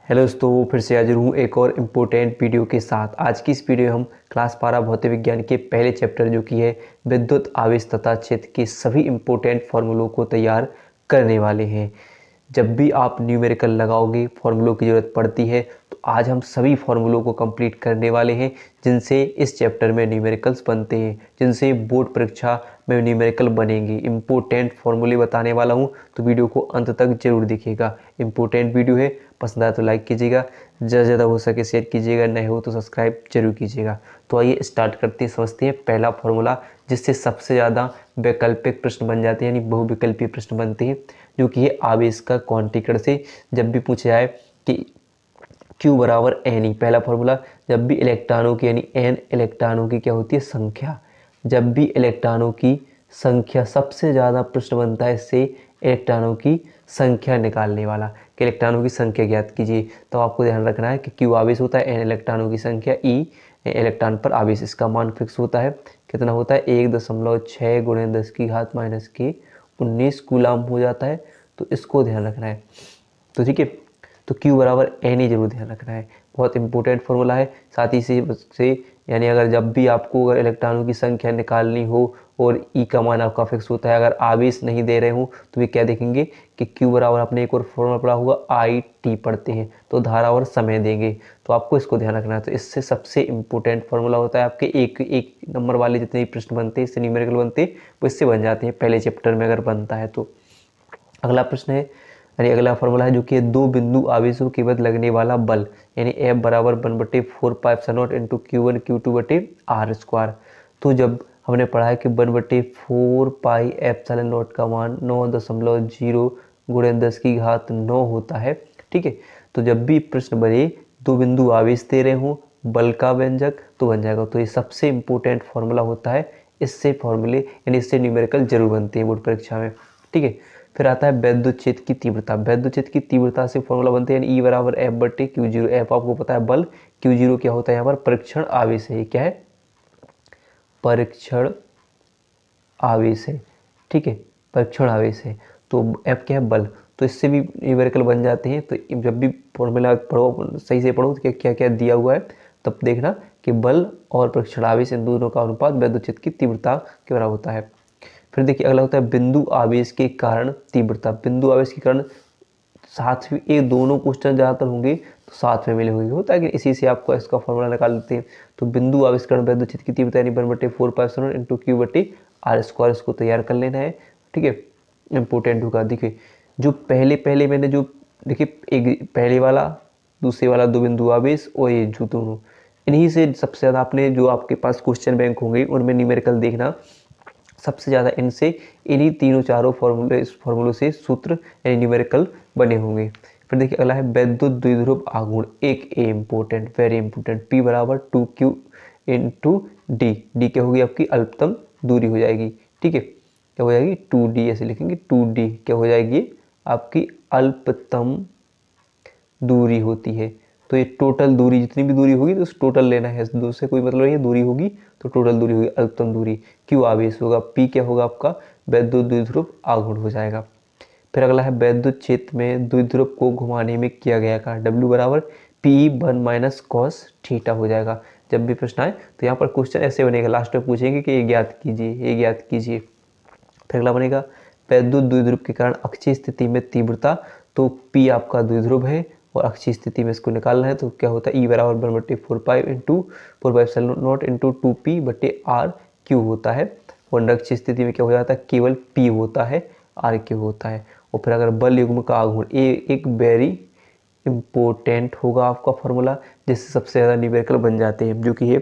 Hello दोस्तों, फिर से हाजिर हूँ एक और इम्पोर्टेंट वीडियो के साथ। आज की इस वीडियो में हम क्लास 12 भौतिक विज्ञान के पहले चैप्टर जो कि है विद्युत आवेश तथा क्षेत्र के सभी इम्पोर्टेंट फार्मूलों को तैयार करने वाले हैं। जब भी आप न्यूमेरिकल लगाओगे, फार्मूलों की ज़रूरत पड़ती है, तो आज हम सभी फार्मूलों को कंप्लीट करने वाले हैं जिनसे इस चैप्टर में न्यूमेरिकल्स बनते हैं, जिनसे बोर्ड परीक्षा में न्यूमेरिकल बनेंगे। इम्पोर्टेंट फार्मूले बताने वाला हूं, तो वीडियो को अंत तक जरूर देखिएगा। इम्पोर्टेंट वीडियो है, पसंद आया तो लाइक कीजिएगा, ज़्यादा से ज़्यादा हो सके शेयर कीजिएगा, नए हो तो सब्सक्राइब जरूर कीजिएगा। तो आइए स्टार्ट करते हैं, समझते हैं पहला फार्मूला जिससे सबसे ज़्यादा वैकल्पिक प्रश्न बन जाते हैं, यानी बहुविकल्पीय प्रश्न बनते हैं, जो कि है आवेश का क्वांटीकरण से। जब भी पूछा जाए कि Q बराबर एन ई, पहला फॉर्मूला, जब भी इलेक्ट्रॉनों की यानी एन इलेक्ट्रॉनों की क्या होती है, संख्या। जब भी इलेक्ट्रॉनों की संख्या, सबसे ज़्यादा प्रश्न बनता है इससे इलेक्ट्रॉनों की संख्या निकालने वाला, कि इलेक्ट्रॉनों की संख्या ज्ञात कीजिए। तो आपको ध्यान रखना है कि Q आवेश होता है, एन इलेक्ट्रॉनों की संख्या, ई इलेक्ट्रॉन पर आवेश। इसका मान फिक्स होता है, कितना होता है, 1.6 गुणे 10 की घात माइनस के 19 कूलाम हो जाता है। तो इसको ध्यान रखना है। तो ठीक है, तो Q बराबर एन ही जरूर ध्यान रखना है, बहुत इंपॉर्टेंट फॉर्मूला है। साथ ही से यानी अगर जब भी आपको अगर इलेक्ट्रॉनों की संख्या निकालनी हो और E का मान आपका फिक्स होता है, अगर आवेश नहीं दे रहे हो तो वे क्या देखेंगे कि Q बराबर, आपने एक और फॉर्मूला पढ़ा हुआ IT पढ़ते हैं, तो धारा और समय देंगे। तो आपको इसको ध्यान रखना है। तो इससे सबसे इंपॉर्टेंट फॉर्मूला होता है आपके एक एक नंबर वाले जितने भी प्रश्न बनते हैं, इससे न्यूमेरिकल बनते हैं, वो इससे बन जाते हैं पहले चैप्टर में अगर बनता है तो। अगला प्रश्न है, यानी अगला फॉर्मूला है जो कि दो बिंदु आवेशों के मध्य लगने वाला बल, यानी F बराबर 1/4πε0 इंटू Q1 Q2 बटे आर स्क्वायर। तो जब हमने पढ़ा है कि 1/4πε0 का मान 9.0 गुणे 10 की घात 9 होता है। ठीक है, तो जब भी प्रश्न बने दो बिंदु आवेश दे रहे हों, बल का व्यंजक, तो बन जाएगा। तो ये सबसे इंपॉर्टेंट फार्मूला होता है, इससे फॉर्मूले यानी इससे न्यूमेरिकल जरूर बनते हैं बोर्ड परीक्षा में। ठीक है, फिर आता है वैद्युत क्षेत्र की तीव्रता। वैद्युत क्षेत्र की तीव्रता से फॉर्मूला बनते हैं, E बराबर F/Q0। F आपको पता है बल, Q0 क्या होता है, यहाँ पर परीक्षण आवेश है। क्या है, परीक्षण आवेश है। ठीक है, परीक्षण आवेश है, तो F क्या है, बल। तो इससे भी न्यूमेरिकल बन जाते हैं। तो जब भी फॉर्मूला पढ़ो, सही से पढ़ो, तो क्या क्या दिया हुआ है, तब देखना कि बल और परीक्षण आवेश, इन दोनों का अनुपात वैद्युत क्षेत्र की तीव्रता के बराबर होता है। फिर देखिए अगला होता है बिंदु आवेश के कारण तीव्रता। बिंदु आवेश के कारण साथ में, ये दोनों क्वेश्चन ज़्यादातर होंगे तो साथ में मिले होंगे, होता है कि इसी से आपको इसका फॉर्मूला निकाल लेते हैं। तो बिंदु आवेश के कारण वैद्युत क्षेत्र की तीव्रता यानी 1/4πε0 इंटू Q/r², इसको तैयार कर लेना है। ठीक है, इंपॉर्टेंट होगा। देखिए जो पहले पहले मैंने जो, देखिए एक पहले वाला, दूसरे वाला, दो बिंदु आवेश और ये जो दोनों, इन्हीं से सबसे ज़्यादा आपने जो आपके पास क्वेश्चन बैंक होंगे उनमें न्यूमेरिकल देखना, सबसे ज़्यादा इनसे, इन्हीं तीनों चारों फार्मूलों से सूत्र यानी न्यूमेरिकल बने होंगे। फिर देखिए अगला है वैद्युत द्विध्रुव आघूर्ण, एक ए इंपॉर्टेंट, वेरी इंपॉर्टेंट। P बराबर 2Q इंटू डी। डी क्या होगी, आपकी अल्पतम दूरी हो जाएगी। ठीक है, क्या हो जाएगी, 2D ऐसे लिखेंगे, 2D क्या हो जाएगी, आपकी अल्पतम दूरी होती है। तो ये टोटल दूरी, जितनी भी दूरी होगी तो उस टोटल लेना है, दो से कोई मतलब नहीं है, दूरी होगी तो टोटल दूरी होगी, अल्पतम दूरी। Q आवेश होगा, P क्या होगा आपका, वैद्युत द्विध्रुव आघूर्ण हो जाएगा। फिर अगला है वैद्युत क्षेत्र में द्विध्रुव को घुमाने में किया गया कार्य, W बराबर P1 माइनस कॉस थीटा हो जाएगा। जब भी प्रश्न आए तो यहाँ पर क्वेश्चन ऐसे बनेगा, लास्ट में पूछेंगे कि ये ज्ञात कीजिए, ये ज्ञात कीजिए। फिर अगला बनेगा वैद्युत द्विध्रुव के कारण अक्षीय स्थिति में तीव्रता। तो P आपका द्विध्रुव है और अक्षीय स्थिति में इसको निकालना है, तो क्या होता है, E बराबर 1/4π इंटू 4πε0 इंटू 2P/r³ होता है। और निरक्षीय स्थिति में क्या हो जाता है, केवल P होता है, r³ होता है। और फिर अगर बल युग्म का आघूर्ण, ये एक वेरी इंपॉर्टेंट होगा आपका फॉर्मूला, जिससे सबसे ज़्यादा न्यूमेरिकल बन जाते हैं, जो कि है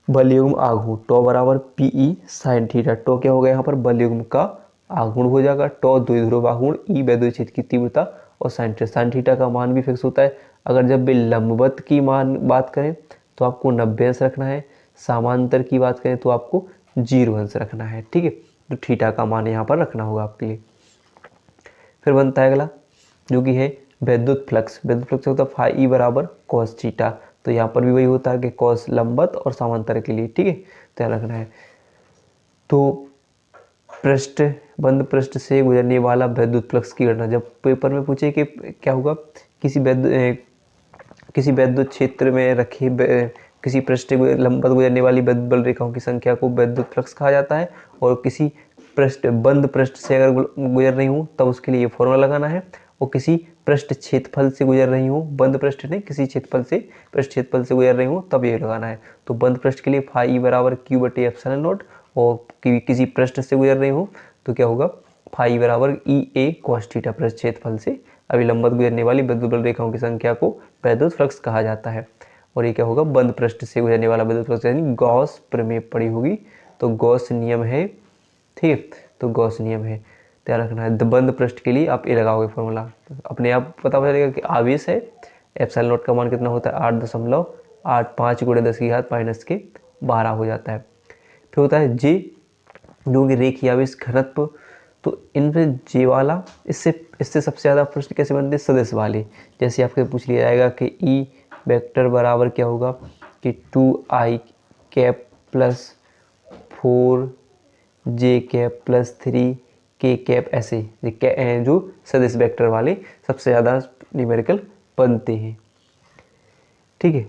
बल युग्म आघूर्ण, टॉ बराबर PE साइन थीटा। टॉ क्या होगा यहाँ पर, बल युग्म का आघूर्ण हो जाएगा, टॉ द्विध्रुव आघूर्ण, E वैद्युत क्षेत्र की तीव्रता और साइन थीटा का मान भी फिक्स होता है। अगर जब भी लंबवत की मान बात करें तो आपको 90 अंश रखना है, समांतर की बात करें तो आपको 0 अंश रखना है। ठीक है, तो थीटा का मान यहाँ पर रखना होगा आपके लिए। फिर बनता है अगला जो कि है वैद्युत फ्लक्स। वैद्युत फ्लक्स होता है फाई E बराबर कॉस थीटा। तो यहाँ पर भी वही होता है कि कॉस लंबवत और समांतर के लिए। ठीक है, तो ध्यान रखना है। तो बंद पृष्ठ से गुजरने वाला वैद्युत फ्लक्स की गणना, जब पेपर में पूछे कि क्या होगा किसी वैद्युत क्षेत्र में रखे किसी पृष्ठ के लंबवत गुजरने वाली विद्युत बल रेखाओं की संख्या को विद्युत फ्लक्स कहा जाता है। और किसी बंद पृष्ठ से अगर गुजर रही हूँ तब उसके लिए ये फॉर्मूला लगाना है। और किसी पृष्ठ क्षेत्रफल से गुजर रही हूँ, बंद पृष्ठ नहीं, किसी पृष्ठ क्षेत्रफल से गुजर रही हूँ तब ये लगाना है। तो बंद पृष्ठ के लिए फाई बराबर क्यू बटे एप्सिलॉन नॉट, और किसी पृष्ठ से गुजर रही हूँ तो क्या होगा, फाई बराबर ई ए कॉस थीटा पृष्ठ क्षेत्रफल से अभिलंबत गुजरने वाली विद्युत बल रेखाओं की संख्या को विद्युत फ्लक्स कहा जाता है। और ये क्या होगा, बंद पृष्ठ से गुजरने वाला विद्युत फ्लक्स यानी गॉस प्रमेय पड़ी होगी, तो गॉस नियम है, ठीक है, तो गॉस नियम है, ध्यान रखना है। बंद पृष्ठ के लिए आप ये लगाओगे फॉर्मूला, अपने आप पता चलेगा कि आवेश है, एप्सिलॉन नॉट का मान कितना होता है 8.85 गुणे 10⁻⁻12 हो जाता है। फिर होता है जे, जो कि रेखीय आवेश घनत्व, तो इनमें जे वाला इससे सबसे ज़्यादा प्रश्न कैसे बनते हैं, सदिश वाले। जैसे आपके पूछ लिया जाएगा कि ई वेक्टर बराबर क्या होगा कि 2i cap plus 4j cap plus 3k cap, ऐसे जो सदिश वेक्टर वाले सबसे ज़्यादा न्यूमेरिकल बनते हैं, ठीक है,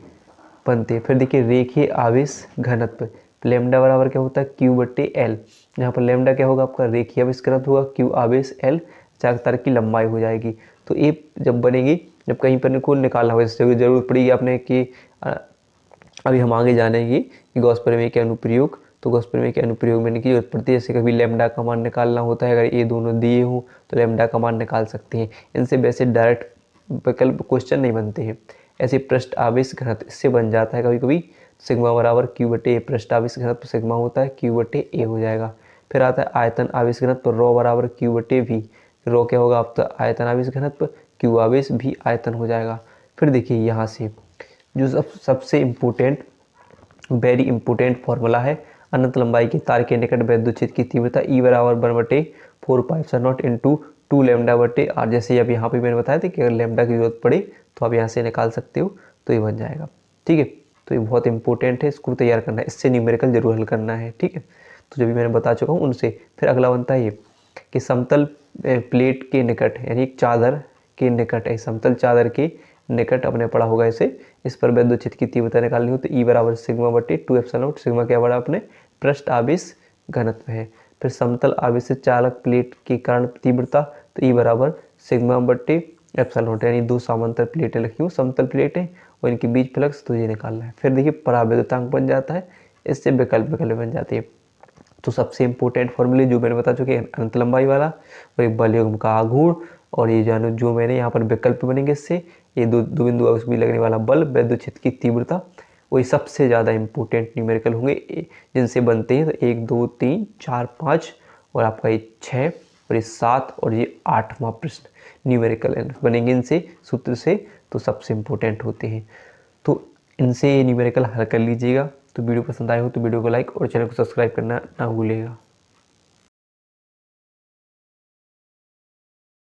बनते हैं। फिर देखिए रेखीय आवेश घनत्व, लेमडा बराबर क्या होता है क्यू बटे एल, जहाँ पर लेमडा क्या होगा आपका रेखीय आवेश घनत्व होगा, क्यू आवेश एल चार तार की लंबाई हो जाएगी। तो ये जब बनेगी, जब कहीं पर को निकालना हो, जैसे जरूरत पड़ेगी आपने कि अभी हम आगे जानेंगे कि गॉस प्रमेय के अनुप्रयोग, तो गॉस प्रमेय के अनुप्रयोग में की जरूरत पड़ती है। जैसे कभी लेमडा का मान निकालना होता है, अगर ये दोनों दिए हो तो लेमडा का मान निकाल सकते हैं। इनसे वैसे डायरेक्ट विकल्प क्वेश्चन नहीं बनते हैं। ऐसे पृष्ठ आवेश घनत्व इससे बन जाता है कभी कभी, सिग्मा बराबर क्यू बटे ए, पृष्ठ आवेश घनत्व सिग्मा होता है, क्यू बटे ए हो जाएगा। फिर आता है आयतन आवेश घनत्व, रो बराबर क्यू बटे वी, रो क्या होगा आपका आयतन आवेश घनत्व, क्यू आवेश भी आयतन हो जाएगा। फिर देखिए यहाँ से जो सबसे इम्पोर्टेंट, वेरी इंपॉर्टेंट फॉर्मूला है, अनंत लंबाई के तार के निकट विद्युत क्षेत्र की तीव्रता ई बराबर 1/4πε0 इंटू 2 लैम्डा बटे आर। जैसे अब यहाँ पे मैंने बताया था कि अगर लैम्डा की जरूरत पड़े तो आप यहाँ से निकाल सकते हो, तो ये बन जाएगा, ठीक है। तो ये बहुत इंपॉर्टेंट है, इसको तैयार करना है, इससे न्यूमेरिकल जरूर हल करना है, ठीक है। तो जो भी मैंने बता चुका हूँ उनसे। फिर अगला बनता है ये कि समतल प्लेट के निकट, यानी एक चादर के निकट है, समतल चादर के निकट अपने पढ़ा होगा इसे, इस पर विद्युत क्षेत्र की तीव्रता निकालनी हो तो ई बराबर सिग्मा बटे 2 एप्सिलॉन नॉट, सिग्मा क्या बड़ा अपने पृष्ठ आवेश घनत्व है। फिर समतल आवेश चालक प्लेट के कारण तीव्रता, तो ई बराबर सिग्मा बटे एप्सिलॉन नॉट, यानी दो समांतर प्लेटें लिखी हूँ, समतल प्लेटें और इनके बीच फ्लक्स, तो ये निकालना है। फिर देखिए पराविद्युतांक बन जाता है, इससे विकल्प बन जाती है। तो सबसे इंपॉर्टेंट फॉर्मूले जो मैंने बता चुके हैं, अनंत लंबाई वाला और एक बल युग्म का आघूर्ण, और ये जो मैंने यहाँ पर विकल्प बनेंगे इससे, ये दो बिंदु उसमें लगने वाला बल, विद्युत क्षेत्र की तीव्रता, वही सबसे ज़्यादा इंपॉर्टेंट न्यूमेरिकल होंगे जिनसे बनते हैं। तो 1 2 3 4 5 और आपका ये 6 और ये 7 और ये 8वां प्रश्न न्यूमेरिकल बनेंगे इनसे सूत्र से, तो सबसे इंपॉर्टेंट होते हैं। तो इनसे न्यूमेरिकल हल कर लीजिएगा। तो वीडियो पसंद आए हो तो वीडियो को लाइक और चैनल को सब्सक्राइब करना ना भूलिएगा।